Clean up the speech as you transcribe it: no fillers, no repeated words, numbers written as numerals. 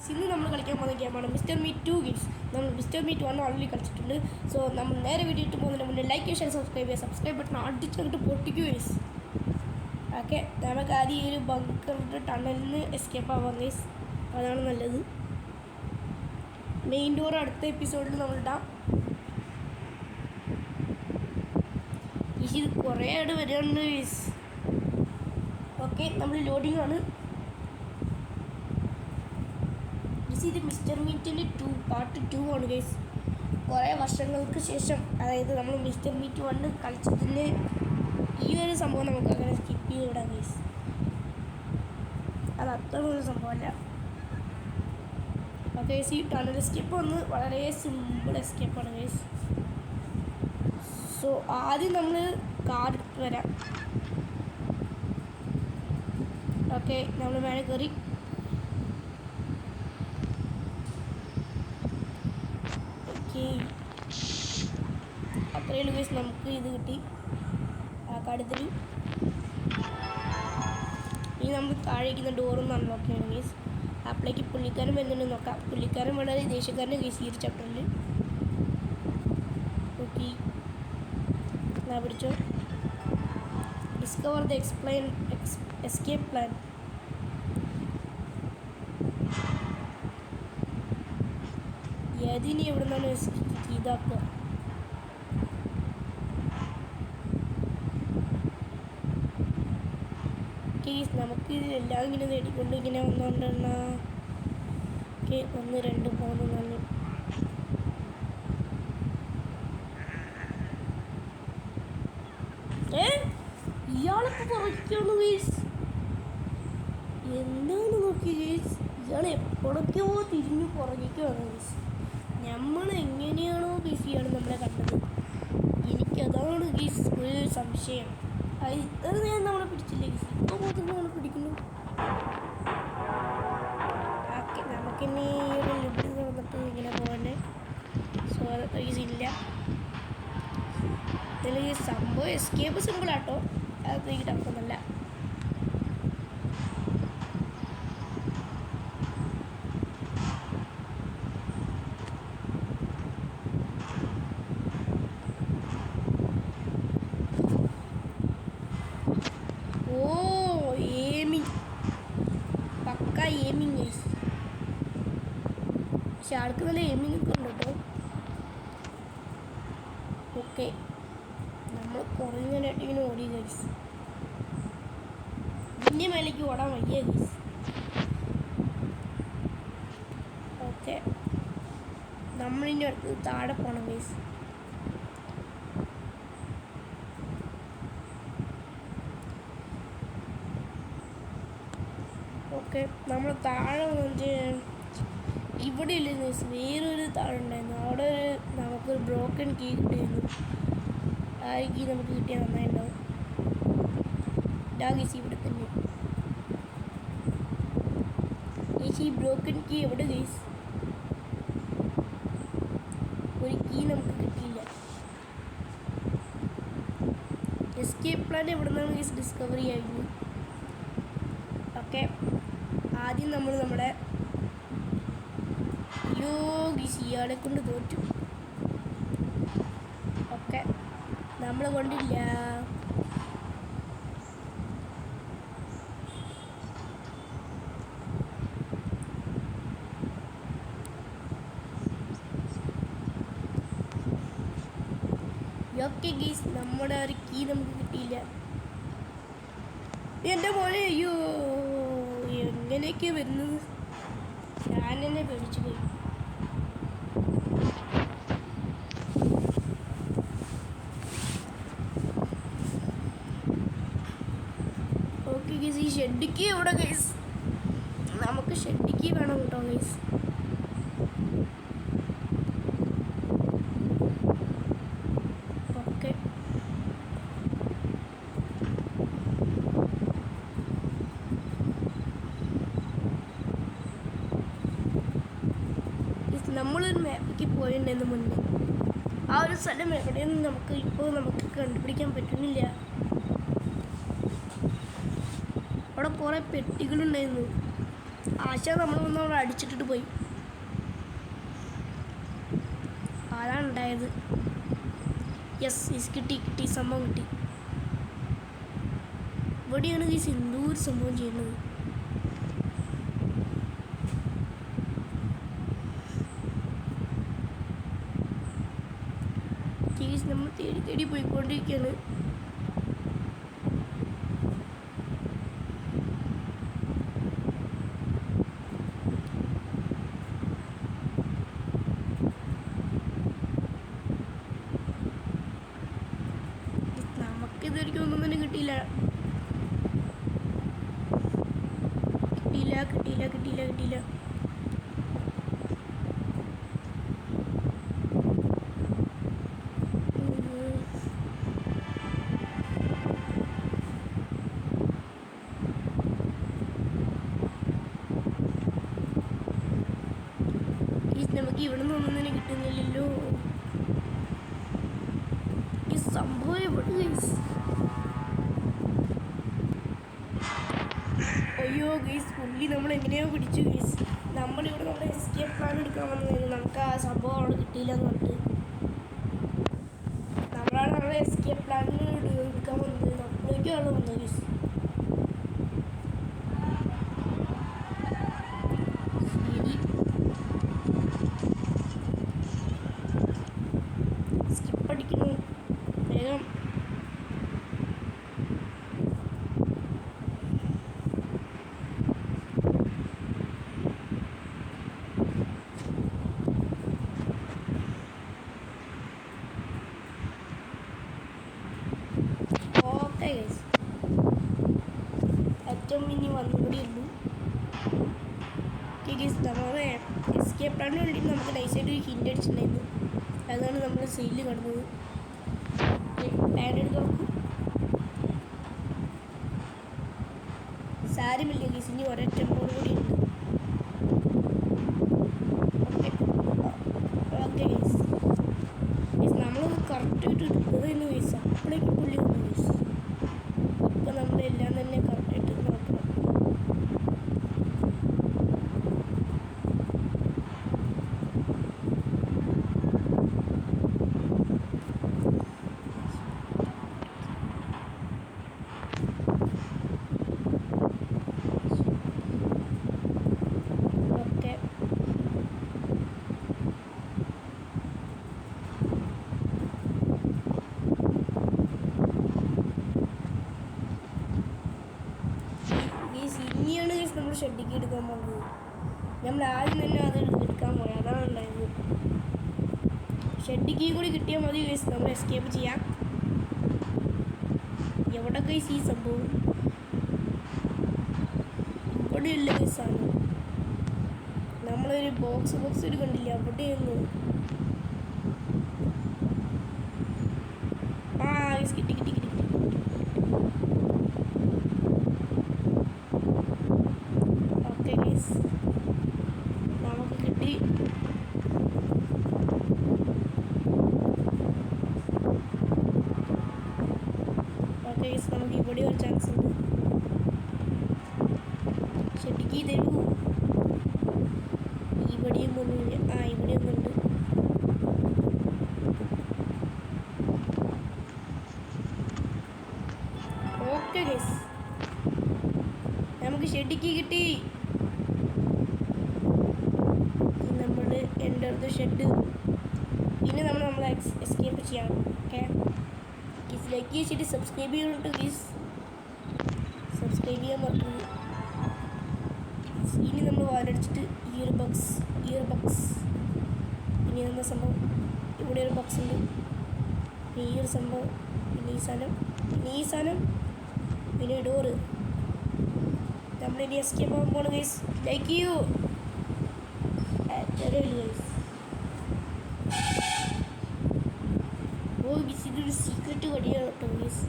ഇന്ന് നമ്മൾ കളിക്കാൻ പോകുന്ന ഗെയിമാണ് മിസ്റ്റർ മീറ്റ് 2 ഗെയിംസ്. നമ്മൾ മിസ്റ്റർ മീറ്റ് 1 ഓൾറെഡി കളിച്ചിട്ടുണ്ട്. സോ നമ്മൾ നേരെ വീഡിയോ ഇട്ട് പോകുന്നതിന് മുന്നേ ലൈക്ക് ഷെയർ സബ്സ്ക്രൈബ് ബട്ടൺ അടിച്ചങ്ങോട്ട് പൊട്ടിക്കുക ഗെയ്സ്. ഓക്കെ, നമുക്ക് ആദ്യം ഈ ഒരു ബങ്കറിൻ്റെ ടണലിൽ നിന്ന് എസ്കേപ്പ് ആവാം ഗെയ്സ്. അതാണ് നല്ലത്. മെയിൻ ഡോർ അടുത്ത എപ്പിസോഡിൽ നമ്മളിടാം. ഇത് കുറേ ആട് വരികയാണ് ഗെയ്സ്. ഓക്കെ, നമ്മൾ ലോഡിംഗ് ആണ്. ഇത് മിസ്റ്റർ മീറ്റിൻ്റെ പാർട്ട് 2 ആണ് ഗൈസ്. കുറേ വർഷങ്ങൾക്ക് ശേഷം, അതായത് നമ്മൾ മിസ്റ്റർ മീറ്റ് 1 കളിച്ചതിൻ്റെ ഈ ഒരു സംഭവം നമുക്ക് അങ്ങനെ സ്കിപ്പ് ചെയ്ത് വിടാം ഗൈസ്. അത് അത്ര ഒരു സംഭവമല്ല. ഓക്കെ ഗൈസ്, ഈ ടണൽ എസ്കേപ്പ് ഒന്ന് വളരെ സിമ്പിൾ എസ്കേപ്പാണ് ഗൈസ്. സോ ആദ്യം നമ്മൾ കാർ എടുത്ത് വരാം. ഓക്കെ, നമ്മൾ മേലെ കയറി. അത്രയും ഗൈസ്, നമുക്ക് ഇത് കിട്ടി. ആ കടുത്തിൽ ഇനി നമ്മൾ താഴേക്കുന്ന ഡോറൊന്ന് അൺലോക്ക് ചെയ്യണം ഗൈസ്. അപ്പോഴേക്ക് പുള്ളിക്കാരൻ വരുന്നുണ്ട് നോക്കാം. പുള്ളിക്കാരൻ വളരെ ദേഷ്യക്കാരൻ ഗൈസ് ഈ ഒരു ചാപ്റ്ററിൽ. ഓക്കെ, ഞാൻ പിടിച്ചോ. Discover the escape plan. ഏതിനി എവിടെ നിന്നാണ് ഇതാക്കുക? നമുക്ക് ഇതിലെല്ലാം ഇങ്ങനെ നേടിക്കൊണ്ട് ഇങ്ങനെ വന്നുകൊണ്ടെണ്ണ. ഓക്കെ, 1 2 3 4. ഇയാളിപ്പോൾ കുറയ്ക്കാണ് ഗൈസ്. എന്താണ് നോക്കി ഗൈസ്, ഇയാൾ എപ്പോഴൊക്കെയോ തിരിഞ്ഞു പുറകിക്കുകയാണ് ഗൈസ്. നമ്മൾ എങ്ങനെയാണോ ഗൈസ് ഇയാൾ നമ്മളെ കണ്ടത്? എനിക്കതാണ് ഗൈസ് ഒരു സംശയം. അത് ഇത്ര നേരം നമ്മളെ പിടിച്ചില്ല ഗൈസ്, ഇപ്പോൾ മാത്രം നമ്മൾ പിടിക്കുന്നു. ഓക്കെ, നമുക്കിനി ഈ ഒരു ലിബിൽ വന്നിട്ട് ഇങ്ങനെ പോകാൻ സോ ഗൈസ് ഇല്ല. ഇതിൽ ഈ സംഭവം എസ്കേപ്പ് സിമ്പിളാട്ടോ, അത് ഈ ടഫൊന്നല്ല. Aiming guys. പക്ഷെ ആൾക്ക് നല്ല എയിമിങ് ഒക്കെ ഉണ്ട് കേട്ടോ. ഓക്കെ, നമ്മൾ കുറേ നേരമായിട്ട് ഇങ്ങനെ ഓടി ഗൈസ്. ഇതിൻ്റെ മേലേക്ക് ഓടാൻ വയ്യ ഗൈസ്. ഓക്കെ, നമ്മളിൻ്റെ അടുത്ത് താഴെ പോകണം ഗൈസ്. ഓക്കെ, നമ്മൾ താഴെ വന്നിട്ട് ഇവിടെ ഇല്ല ഗൈസ്, വേറൊരു താഴെ ഉണ്ടായിരുന്നു. അവിടെ നമുക്കൊരു ബ്രോക്കൺ കീ കിട്ടിയിരുന്നു. ആ കീ നമുക്ക് കിട്ടിയാൽ നന്നായിട്ടുണ്ടാവും. ഗൈസ് ഇവിടെ തന്നെ ഈ ബ്രോക്കൺ കീ എവിടെ ഗൈസ്? ഒരു കീ നമുക്ക് കിട്ടിയില്ല. എസ്കേപ്പ് പ്ലാൻ എവിടെ നിന്നാണ് ഗൈസ് ഡിസ്കവറി ആയിരുന്നു. ഓക്കെ, ആദ്യം നമ്മൾ നമ്മുടെ ഇയാളെ കൊണ്ട് തോറ്റു. ഓക്കെ, നമ്മളെ കൊണ്ടില്ല. ഓക്കെ ഗീസ്, നമ്മുടെ ഒരു കീ നമുക്ക് കിട്ടിയില്ല. എൻ്റെ മോനെ, അയ്യോ എങ്ങനെയൊക്കെയാണ് വരുന്നത്? ഞാൻ തന്നെ പേടിച്ചു പോയി. ഓക്കെ ഗൈസ്, ഈ ഷെഡിക്ക് എവിടെ ഗൈസ്? നമുക്ക് ഷെഡിക്ക് വേണം കേട്ടോ ഗൈസ്. ഓക്കെ, നമ്മളൊരു മാപ്പിലേക്ക് പോയിട്ടുണ്ടെന്ന് മുന്നേ. ആ ഒരു സ്ഥലം എവിടെയൊന്നും നമുക്ക് കണ്ടുപിടിക്കാൻ പറ്റുന്നില്ല. അവിടെ കുറേ പെട്ടികളുണ്ടായിരുന്നു. ആശ നമ്മളൊന്നും അവിടെ അടിച്ചിട്ടിട്ട് പോയി. അതാണ് ഉണ്ടായത്. യെസ് കിട്ടി സംഭവം കിട്ടി. ഇവിടെയാണ് ഈ സിന്ദൂർ സംഭവം ചെയ്യുന്നത്. നമ്മൾ തേടി പോയിക്കൊണ്ടിരിക്കുകയാണ്. നമുക്കിതൊരിക്കും ഒന്നും തന്നെ കിട്ടിയില്ല. നമുക്ക് ഇവിടെ നിന്നൊന്നും തന്നെ കിട്ടുന്നില്ലല്ലോ. ഈ സംഭവം എവിടെ? അയ്യോ ഗൈസ്, പുള്ളി നമ്മൾ എങ്ങനെയോ പിടിച്ചു ഗൈസ്. നമ്മളിവിടെ നമ്മുടെ എസ്കേപ്പ് പ്ലാൻ എടുക്കാൻ വന്നതായിരുന്നു. നമുക്ക് ആ സംഭവം അവിടെ കിട്ടിയില്ല എന്ന് പറഞ്ഞിട്ട് നമ്മളാണ് നമ്മുടെ എസ്കേപ്പ് പ്ലാൻ എടുക്കാൻ വന്നത്. നമ്മളേക്കും അവിടെ വന്നത് ഗൈസ്. സ്കിപ്പടിക്കുന്നു വേഗം. ഏറ്റവും ഇനി വന്നുകൂടിയുള്ളൂ. നമ്മുടെ എസ്കേപ്പ് പ്ലാനിന് വേണ്ടി നമുക്ക് നൈസായിട്ട് ഒരു ഹിൻ്റ് അടിച്ചിട്ടുണ്ടായിരുന്നു. അതാണ് നമ്മൾ സെയിലിൽ കണ്ടത്. പാഡ് എടുത്ത് നോക്കും. സാരമില്ല ഗീസ്, ഇനി ഒരൊറ്റ മോഡ് കൂടി ഉണ്ട്. ഓക്കെ ഗീസ്, നമ്മളത് കറക്റ്റായിട്ട് എടുക്കുന്നതെന്ന് ഗീസ്. അപ്പോഴേക്കും പുള്ളി വന്നു ഗീസ്. ഇപ്പം നമ്മളെല്ലാം തന്നെ കറക്റ്റായിട്ട് നോക്കണം. ഇനിയാണ് നമ്മൾ ഷെഡിക്ക് എടുക്കാൻ പോകുന്നത്. നമ്മൾ ആദ്യം തന്നെ അത് എടുക്കാൻ പോയി. അതാണ് ഉണ്ടായത്. ഷെഡിക്ക് കൂടി കിട്ടിയാൽ മതി ഗൈസ്, നമ്മൾ എസ്കേപ്പ് ചെയ്യാം. എവിടെ ഗൈസ് ഈ സംഭവം? ഇവിടെ ഇല്ല ഗൈസാണ്. നമ്മളൊരു ബോക്സ് എടുക്കണ്ടില്ല. അവിടെയൊന്നു ഗൈസ് കിട്ടി. നമുക്ക് കിട്ടി. ഓക്കെ ഗൈസ്, നമുക്ക് ഇവിടെ ഒരു ചാൻസ് ഉണ്ട്. ഷെഡിക്ക് തരൂ. ഇവിടെയും ഒന്നുമില്ല. ഇവിടെ ഒന്നുണ്ട്. ഓക്കെ ഗൈസ്, നമുക്ക് ഷെഡിക്ക് കിട്ടി. നമ്മുടെ എൻ്റർ ദ ഷെഡ്. പിന്നെ നമ്മൾ എസ്കേപ്പ് ചെയ്യാം. ഓക്കെ ഗീസ്, ലൈക്ക് ചെയ്തിട്ട് സബ്സ്ക്രൈബ് ചെയ്യുന്നുണ്ട് ഗീസ്. സബ്സ്ക്രൈബ് ചെയ്യാൻ മറക്കരുത്. ഇനി നമ്മൾ വാലടിച്ചിട്ട് ഇയർ ബക്സ്. പിന്നെ എന്താ സംഭവം? ഇവിടെ ഒരു ബക്സ് ഉണ്ട്. പിന്നെ ഈ ഒരു സംഭവം, പിന്നെ ഈ സാധനം, പിന്നെ ഡോറ്. നമ്മളിനി എസ്കേപ്പ് ആകാൻ പോകണം ഗൈസ്. ലൈക്ക് ചെയ്യൂ. ഓ ഗൈസ്, ഇതൊരു സീക്രട്ട് വഴിയാണ് കേട്ടോ ഗൈസ്.